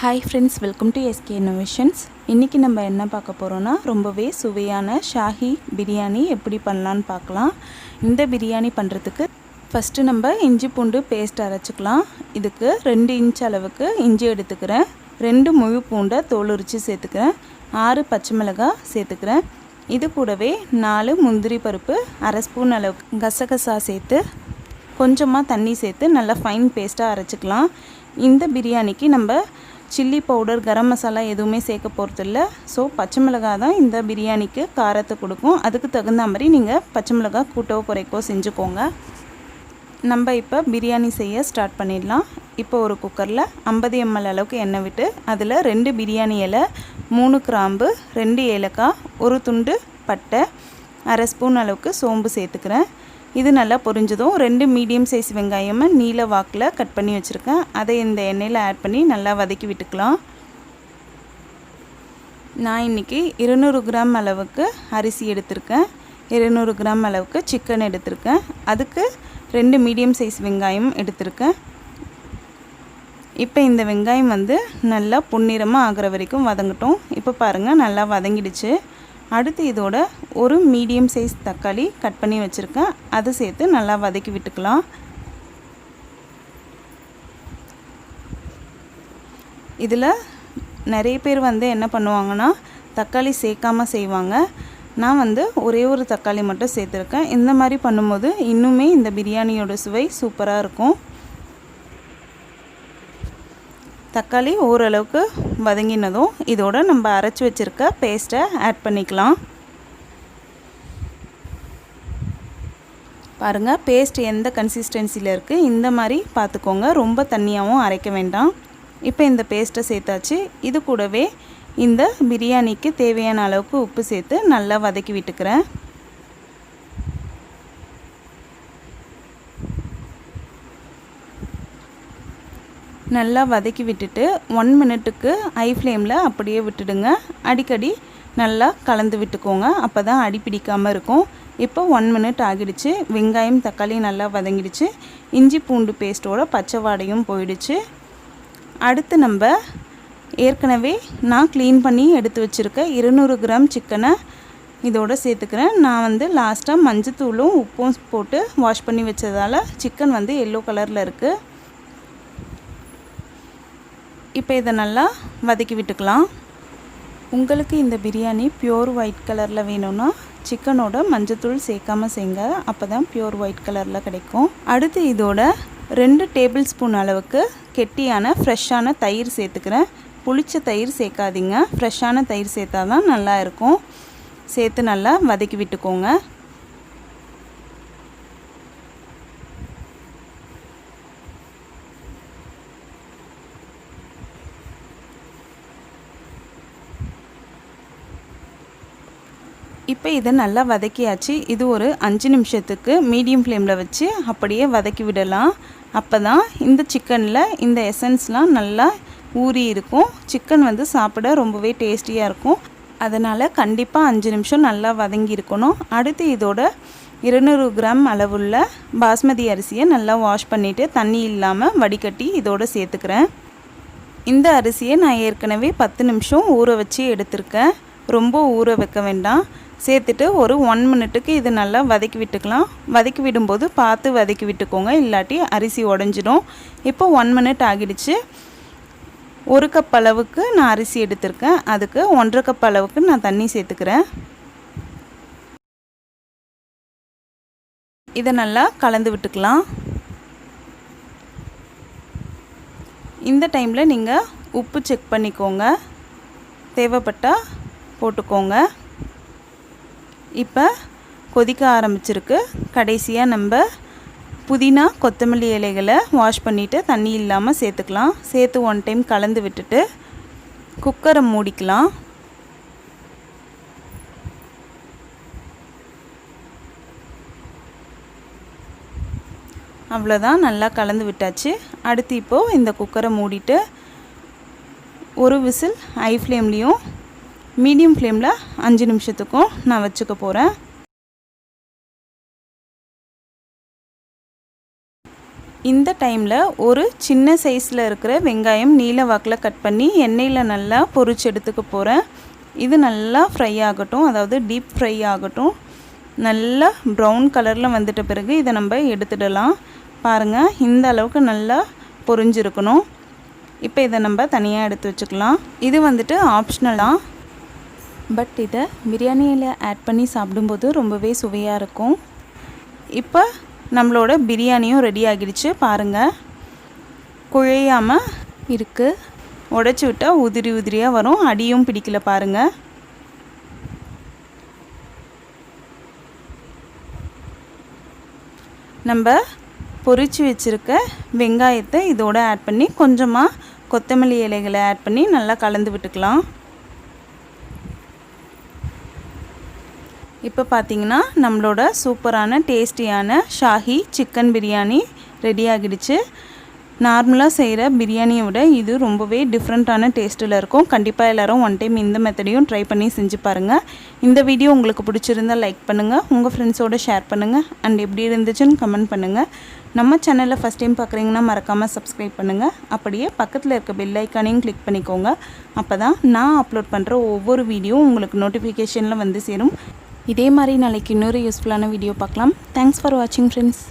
Hi friends, welcome to SK innovations. இன்றைக்கி நம்ம என்ன பார்க்க போகிறோன்னா, ரொம்பவே சுவையான ஷாஹி பிரியாணி எப்படி பண்ணலான்னு பார்க்கலாம். இந்த பிரியாணி பண்ணுறதுக்கு ஃபஸ்ட்டு நம்ம இஞ்சி பூண்டு பேஸ்ட் அரைச்சிக்கலாம். இதுக்கு 2 இன்ச் அளவுக்கு இஞ்சி எடுத்துக்கிறேன், 2 முழு பூண்டை தோல் உரித்து சேர்த்துக்கிறேன், 6 பச்சை மிளகாய் சேர்த்துக்கிறேன். இது கூடவே 4 முந்திரி பருப்பு, அரை ஸ்பூன் அளவுக்கு கசகசா சேர்த்து கொஞ்சமாக தண்ணி சேர்த்து நல்லா ஃபைன் பேஸ்ட்டாக அரைச்சிக்கலாம். இந்த பிரியாணிக்கு நம்ம சில்லி பவுடர், கரம் மசாலா எதுவுமே சேர்க்க போகிறதில்ல. ஸோ பச்சை மிளகாய் தான் இந்த பிரியாணிக்கு காரத்தை கொடுக்கும். அதுக்கு தகுந்த மாதிரி நீங்கள் பச்சை மிளகாய் கூட்டவோ குறைக்கோ செஞ்சுக்கோங்க. நம்ம இப்போ பிரியாணி செய்ய ஸ்டார்ட் பண்ணிடலாம். இப்போ ஒரு குக்கரில் 50 ml அளவுக்கு எண்ணெய் விட்டு அதில் 2 பிரியாணி இலை, 3 கிராம்பு, 2 ஏலக்காய், ஒரு துண்டு பட்டை, அரை ஸ்பூன் அளவுக்கு சோம்பு சேர்த்துக்கிறேன். இது நல்லா பொரிஞ்சதும் 2 மீடியம் சைஸ் வெங்காயம் நீல வாக்கில் கட் பண்ணி வச்சுருக்கேன். அதை இந்த எண்ணெயில் ஆட் பண்ணி நல்லா வதக்கி விட்டுக்கலாம். நான் இன்றைக்கி 200 கிராம் அளவுக்கு அரிசி எடுத்திருக்கேன், 200 கிராம் அளவுக்கு சிக்கன் எடுத்திருக்கேன். அதுக்கு 2 மீடியம் சைஸ் வெங்காயம் எடுத்திருக்கேன். இப்போ இந்த வெங்காயம் நல்லா பொன்னிறமாக ஆகிற வரைக்கும் வதங்கட்டும். இப்போ பாருங்கள், நல்லா வதங்கிடுச்சு. அடுத்து இதோட ஒரு மீடியம் சைஸ் தக்காளி கட் பண்ணி வச்சுருக்கேன், அதை சேர்த்து நல்லா வதக்கி விட்டுக்கலாம். இதில் நிறைய பேர் என்ன பண்ணுவாங்கன்னா, தக்காளி சேர்க்காமல் செய்வாங்க. நான் ஒரே ஒரு தக்காளி மட்டும் சேர்த்துருக்கேன். இந்த மாதிரி பண்ணும்போது இன்னுமே இந்த பிரியாணியோட சுவை சூப்பராக இருக்கும். தக்காளி ஓரளவுக்கு வதங்கினதும் இதோட நம்ம அரைச்சி வச்சுருக்க பேஸ்ட்டை ஆட் பண்ணிக்கலாம். பாருங்கள், பேஸ்ட் எந்த கன்சிஸ்டன்சியில் இருக்குது இந்த மாதிரி பார்த்துக்கோங்க. ரொம்ப தண்ணியாகவும் அரைக்க வேண்டாம். இப்போ இந்த பேஸ்ட்டை சேர்த்தாச்சு. இது கூடவே இந்த பிரியாணிக்கு தேவையான அளவுக்கு உப்பு சேர்த்து நல்லா வதக்கி விட்டுக்கிறேன். நல்லா வதக்கி விட்டுட்டு 1 மினிட்டுக்கு ஹை ஃப்ளேமில் அப்படியே விட்டுடுங்க. அடிக்கடி நல்லா கலந்து விட்டுக்கோங்க, அப்போ தான் அடி பிடிக்காமல் இருக்கும். இப்போ 1 மினிட் ஆகிடுச்சு. வெங்காயம் தக்காளி நல்லா வதங்கிடுச்சு. இஞ்சி பூண்டு பேஸ்ட்டோட பச்சை வாடையும் போயிடுச்சு. அடுத்து நம்ம ஏற்கனவே நான் க்ளீன் பண்ணி எடுத்து வச்சுருக்க 200 கிராம் சிக்கனை இதோட சேர்த்துக்கிறேன். நான் லாஸ்ட்டாக மஞ்சத்தூளும் உப்பும் போட்டு வாஷ் பண்ணி வச்சதால் சிக்கன் எல்லோ கலரில் இருக்குது. இப்போ இதை நல்லா வதக்கி விட்டுக்கலாம். உங்களுக்கு இந்த பிரியாணி பியூர் ஒயிட் கலரில் வேணும்னா சிக்கனோட மஞ்சத்தூள் சேர்க்காமல் செய்யுங்க, அப்போ தான் பியூர் ஒயிட் கலரில் கிடைக்கும். அடுத்து இதோட 2 டேபிள் ஸ்பூன் அளவுக்கு கெட்டியான ஃப்ரெஷ்ஷான தயிர் சேர்த்துக்கிறேன். புளிச்ச தயிர் சேர்க்காதீங்க, ஃப்ரெஷ்ஷான தயிர் சேர்த்தா தான் நல்லா இருக்கும். சேர்த்து நல்லா வதக்கி விட்டுக்கோங்க. இப்போ இதை நல்லா வதக்கியாச்சு. இது ஒரு 5 நிமிஷத்துக்கு மீடியம் ஃப்ளேமில் வச்சு அப்படியே வதக்கி விடலாம். அப்போ தான் இந்த சிக்கனில் இந்த எசன்ஸ்லாம் நல்லா ஊறி இருக்கும். சிக்கன் சாப்பிட ரொம்பவே டேஸ்டியாக இருக்கும். அதனால் கண்டிப்பாக 5 நிமிஷம் நல்லா வதங்கி இருக்கணும். அடுத்து இதோட 200 கிராம் அளவுள்ள பாஸ்மதி அரிசியை நல்லா வாஷ் பண்ணிவிட்டு தண்ணி இல்லாமல் வடிகட்டி இதோடு சேர்த்துக்கிறேன். இந்த அரிசியை நான் ஏற்கனவே 10 நிமிஷம் ஊற வச்சு எடுத்திருக்கேன். ரொம்ப ஊற வைக்க வேண்டாம். சேர்த்துட்டு ஒரு 1 மினிட்டுக்கு இது நல்லா வதக்கி விட்டுக்கலாம். வதக்கி விடும்போது பார்த்து வதக்கி விட்டுக்கோங்க, இல்லாட்டி அரிசி உடஞ்சிடும். இப்போ 1 மினிட் ஆகிடுச்சு. 1 கப் அளவுக்கு நான் அரிசி எடுத்திருக்கேன், அதுக்கு 1.5 கப் அளவுக்கு நான் தண்ணி சேர்த்துக்கிறேன். இதை நல்லா கலந்து விட்டுக்கலாம். இந்த டைமில் நீங்கள் உப்பு செக் பண்ணிக்கோங்க, தேவைப்பட்டால் போட்டுக்கோங்க. இப்போ கொதிக்க ஆரம்பிச்சிருக்கு. கடைசியாக நம்ம புதினா, கொத்தமல்லி இலைகளை வாஷ் பண்ணிவிட்டு தண்ணி இல்லாமல் சேர்த்துக்கலாம். சேர்த்து 1 டைம் கலந்து விட்டுட்டு குக்கரை மூடிக்கலாம். அவ்வளோதான், நல்லா கலந்து விட்டாச்சு. அடுத்து இப்போது இந்த குக்கரை மூடிட்டு ஒரு விசில் ஹை ஃப்ளேம்லேயும் மீடியம் ஃப்ளேமில் 5 நிமிஷத்துக்கும் நான் வச்சுக்க போகிறேன். இந்த டைமில் ஒரு சின்ன சைஸில் இருக்கிற வெங்காயம் நீல வாக்கில் கட் பண்ணி எண்ணெயில் நல்லா பொரிச்சு எடுத்துக்க போகிறேன். இது நல்லா ஃப்ரை ஆகட்டும், அதாவது டீப் ஃப்ரை ஆகட்டும். நல்லா ப்ரௌன் கலரில் வந்துட்ட பிறகு இதை நம்ம எடுத்துடலாம். பாருங்கள், இந்த அளவுக்கு நல்லா பொரிஞ்சிருக்கணும். இப்போ இதை நம்ம தனியாக எடுத்து வச்சுக்கலாம். இது வந்துட்டு ஆப்ஷனலாக, பட் இதை பிரியாணியில் ஆட் பண்ணி சாப்பிடும்போது ரொம்பவே சுவையாக இருக்கும். இப்போ நம்மளோட பிரியாணியும் ரெடி ஆகிடுச்சு. பாருங்கள், குழையாமல் இருக்குது. உடைச்சி விட்டால் உதிரி உதிரியாக வரும், அடியும் பிடிக்கல. பாருங்கள், நம்ம பொரிச்சு வச்சுருக்க வெங்காயத்தை இதோட ஆட் பண்ணி கொஞ்சமாக கொத்தமல்லி இலைகளை ஆட் பண்ணி நல்லா கலந்து விட்டுக்கலாம். இப்போ பார்த்திங்கன்னா நம்மளோட சூப்பரான டேஸ்டியான ஷாஹி சிக்கன் பிரியாணி ரெடி ஆகிடுச்சு. நார்மலாக செய்கிற பிரியாணியை விட இது ரொம்பவே டிஃப்ரெண்ட்டான டேஸ்ட்டில் இருக்கும். கண்டிப்பாக எல்லோரும் ஒன் டைம் இந்த மெத்தடையும் ட்ரை பண்ணி செஞ்சு பாருங்கள். இந்த வீடியோ உங்களுக்கு பிடிச்சிருந்தால் லைக் பண்ணுங்கள், உங்கள் ஃப்ரெண்ட்ஸோடு ஷேர் பண்ணுங்கள், அண்ட் எப்படி இருந்துச்சுன்னு கமெண்ட் பண்ணுங்கள். நம்ம சேனலில் ஃபஸ்ட் டைம் பார்க்குறீங்கன்னா மறக்காமல் சப்ஸ்கிரைப் பண்ணுங்கள். அப்படியே பக்கத்தில் இருக்க பெல் ஐக்கானையும் கிளிக் பண்ணிக்கோங்க. அப்போ தான் நான் அப்லோட் பண்ணுற ஒவ்வொரு வீடியோ உங்களுக்கு நோட்டிஃபிகேஷனில் வந்து சேரும். இதே மாதிரி நாளைக்கு இன்னொரு யூஸ்ஃபுல்லான வீடியோ பார்க்கலாம். தேங்க்ஸ் ஃபார் வாட்சிங் ஃப்ரெண்ட்ஸ்.